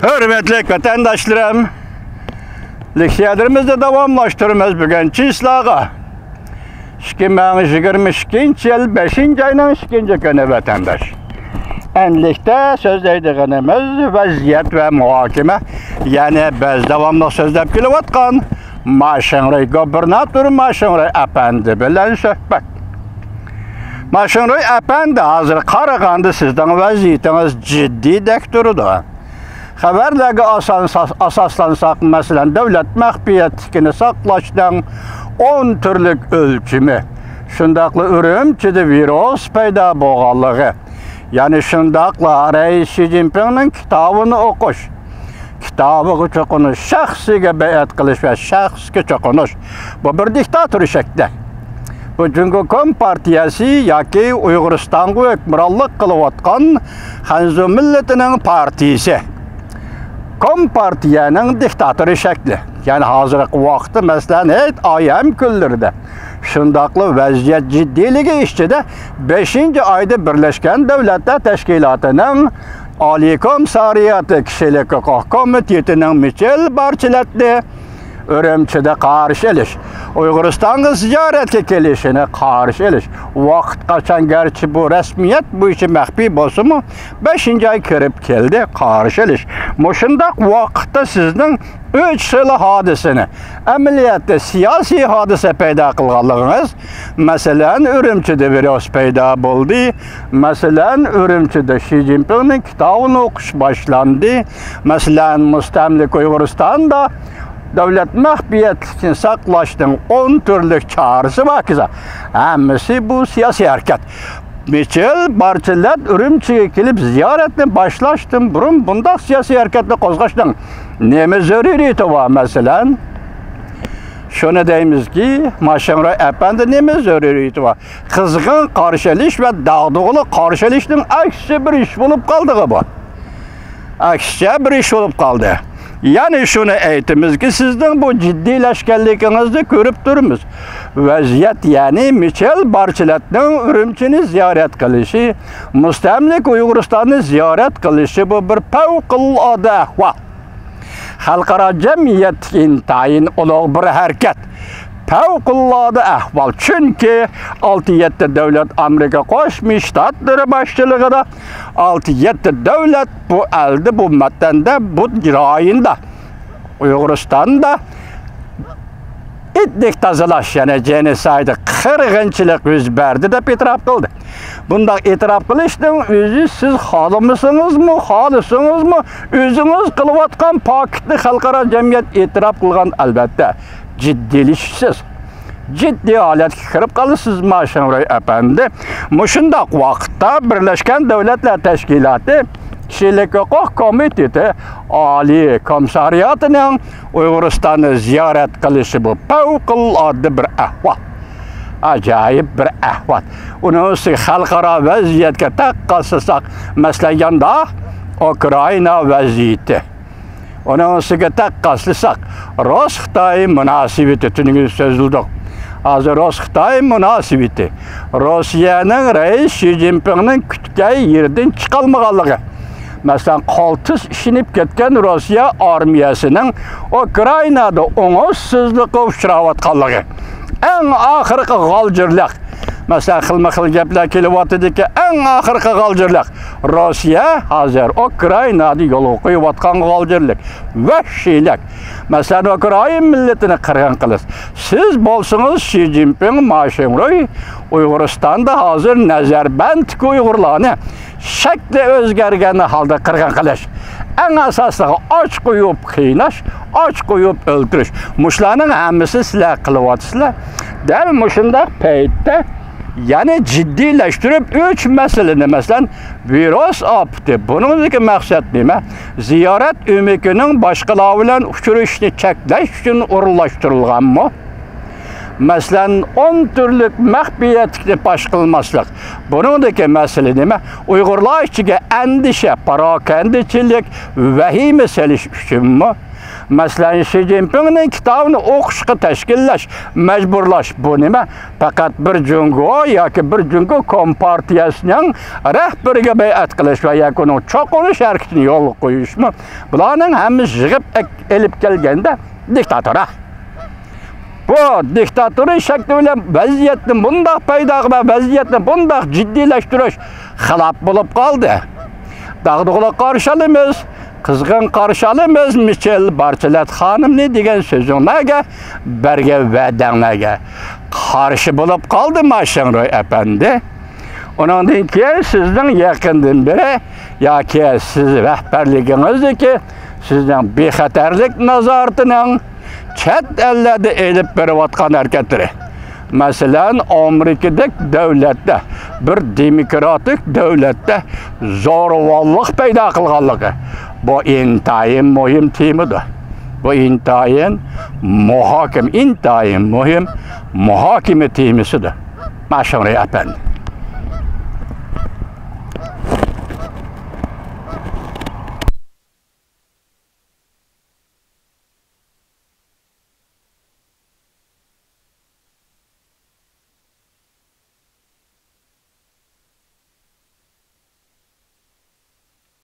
Hürmetli vatandaşlarım, leksiyalarımızda davamlaştırmamız bugünkü islaha. 2022 yıl 5. ayının 2. günü vatandaş. Enlikte sözleydiğimiz vaziyet ve muhakeme, yani biz davamlı sözlep kilovatkan Maşinroy gubernatör Maşinroy Efendi bilen söhbet. Maşinroy Efendi hazır Qaraganda sizden vaziyetiniz ciddi dekturudur. Haberlerge asaslansak mesela devlet mahfiyetini saklaştan 10 türlük ölçümü, şundaklı Ürümçi'de virüs payda boğalığı, yani şundaklı Reis Xi Jinping'in kitabını okuş, kitabı çokunuş, şahsiga beyat kılış ve şahsiga çokunuş, bu bir diktatörü şekli. Bu çünkü Kompartiyası yaki Uyguristan'ı hükümranlık kılıvatkan Hanzu milletinin partisi. Kompartiyanın diktatörü şekli. Yani hazırlık vakti mesela ayam küldürde. Şundaklı vaziyet ciddiliği işçide 5. ayda Birleşken Devletler Teşkilatı'nın Ali Komisariyatı Kişilik Hukuk Komitetinin Michel Bachelet'li Ürümçi'de karşı eliş. Uyguristan'ı ziyaretke gelişine karşı eliş. Vakt kaçan gerçi bu resmiyet bu işi mehbi bozumu 5. ay kirip geldi karşı eliş. Muşundak vakitte sizden 3 sılı hadisini, emniyette siyasi hadise peyda kılgalığınız, mesela Ürümçi'de virüs peyda buldu, mesela Ürümçi'de Xi Jinping'in kitabını okuş başlandı, mesela Müstemlik Uyguristan'da devlet mahfiyetini saklaştığın 10 türlük çağrısı var ki, hemisi bu siyasi hareket. Michel Bachelet Ürümçi'ye gelip ziyaretle başlaştım, burun bunda siyasi hareketle kozgaçtın. Neme zörüriyeti var mesela? Şunu deyimiz ki, Maşinroy Efendi neme zörüriyeti var? Kızgın karşılış ve dağdığı karşılışın aksi bir iş bulup kaldığı bu. Aksi bir iş bulup kaldı. Yani şunu eğitimiz ki sizden bu ciddileşkenliğinizi görüp durumuz. Vaziyet yani Michel Bachelet'in Ürümçi'ni ziyaret kılışı, Müstemlik Uyguristan'ı ziyaret kılışı bu bir fevkalade ahval. Halkara cemiyet intayin olan bir hareket. Fevkalade ahval. Çünkü 6-7 devlet Amerika Koşmuş Ştatları başçılığında 6-7 devlet bu elde, bu maddende, bu rayında, Uyguristan'da etnik tazılaş, yani genocide, kırgınçılık yüz verdi de itiraf kıldı. Bunda itiraf kılıştın özü siz halımısınız mı, halısınız mı, özünüz kılıvatkan paketli halkara cemiyet itiraf kılgan elbette. Ciddilişsiz. Ciddi alet kırıp kalırsınız Maşinroy Efendi. Muşundak vakitte Birleşken Devletler Teşkilatı Kişilik Hukuk Komiteti Ali Komisariyatı'nın Uyguristan'ı ziyaret kılışı bu fevkalade bir ahval. Acayip bir ahval. Onun için halkara vaziyetke takkasısak mesela yanda Ukrayna vaziyeti. Onun için takkasısak Rus-Xitay münasibeti tününüz sözüldük. Hazır Rus-Xitay münasibeti. Rusya'nın Reis Xi Jinping'in kütkeyi yerden çıkalmağalığı. Mesela koltuş işinip ketken Rusya armiyasının Ukrayna'da onussuzluğa uçuravatkallığı. En ahırkı galcırlık. Mesela xilma-xil gepler kelivatidiki en ahırkı galcırlık. Rusya hazır Ukrayna'da yolu koyuvatkan galcırlık. Vahşilik. Mesela Ukrayna milletini kırgan kılır. Siz bolsunuz Xi Jinping, Maşinroy, Uyguristan'da hazır Nazarband Uygurlarını şekli özgergeni halde kırgan kılış. En asası aç koyup kıynaş, aç koyup öldürüş. Muşlarının hemisi silah kılıvatısıyla. Del muşunda peytte yani ciddileştirip 3 meseleni mesela virüs aptı. Bununki maksat neyme? Ziyaret ümikinin başkalarıyla uçuruşunu çekleş için uğurlaştırılgan mı? Mesela 10 türlük mahfiyetini baş kılmaslık. Bununki mesele neyme? Uygurlar içinde endişe, parakendiçilik, vehim meseliş için mi? Masalan, Xi Jinpingning kitobini o'qishga tashkillash, majburlash bu nima? Faqat bir Jungo yoki bir Jungo kompartiyasining rahbariga bay'at qilish va yakuni cho'qinish harakatini yo'lga qo'yishmi? Bularning hammasi yig'ib elib kelganda diktatura. Bu diktatörün şekli bilen vaziyetni bundaq paydo qilib, vaziyetni bundaq jiddiylashtirish xilaf bo'lib qoldi. Dağdıqla qarşılımız, qizg'in qarşılımız Michel Bachelet xonimni degan so'zinglarga, berga va'danglarga qarshi bo'lib qoldi Mashinroy apandi. Ondan keyin sizning yaqindan beri yoki siz rahbarligingizniki sizning bexatarlik nazoratining chet ellarda elib berayotgan harakatlari. Masalan, Amerikadagi davlatda, bir demokratik davlatda zo'ravonlik paydo qilganligi bu intayin muhim temadir. Bu intayin muhokama temasidir. Mashinroy apandi.